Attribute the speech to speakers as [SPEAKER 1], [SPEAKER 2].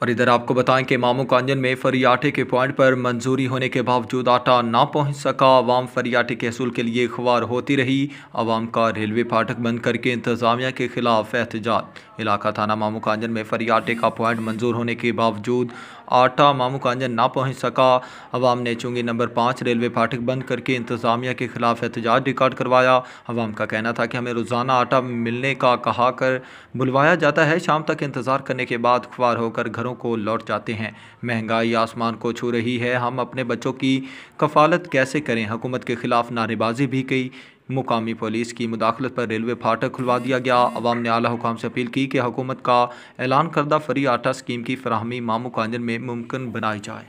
[SPEAKER 1] और इधर आपको बताएं कि मामू कांजन में फरी आटे के पॉइंट पर मंजूरी होने के बावजूद आटा ना पहुंच सका। आवाम फरी आटे के असूल के लिए खुआर होती रही। आवाम का रेलवे फाटक बंद करके इंतजामिया के खिलाफ एहतजाज। इलाका थाना मामू कांजन में फरी आटे का पॉइंट मंजूर होने के बावजूद आटा मामू कांजन ना पहुंच सका। आवाम ने चुंगी नंबर 5 रेलवे फाटक बंद करके इंतजामिया के खिलाफ एहतजाज रिकॉर्ड करवाया। आवाम का कहना था कि हमें रोज़ाना आटा मिलने का कहा कर बुलवाया जाता है, शाम तक इंतज़ार करने के बाद खुआर होकर घरों को लौट जाते हैं। महंगाई आसमान को छू रही है, हम अपने बच्चों की कफालत कैसे करें। हुकूमत के खिलाफ नारेबाजी भी की। मुकामी पुलिस की मुदाखलत पर रेलवे फाटक खुलवा दिया गया। अवाम ने आला हुकाम से अपील की कि हुकूमत का ऐलान करदा फ्री आटा स्कीम की फराहमी मामू कांजन में मुमकिन बनाई जाए।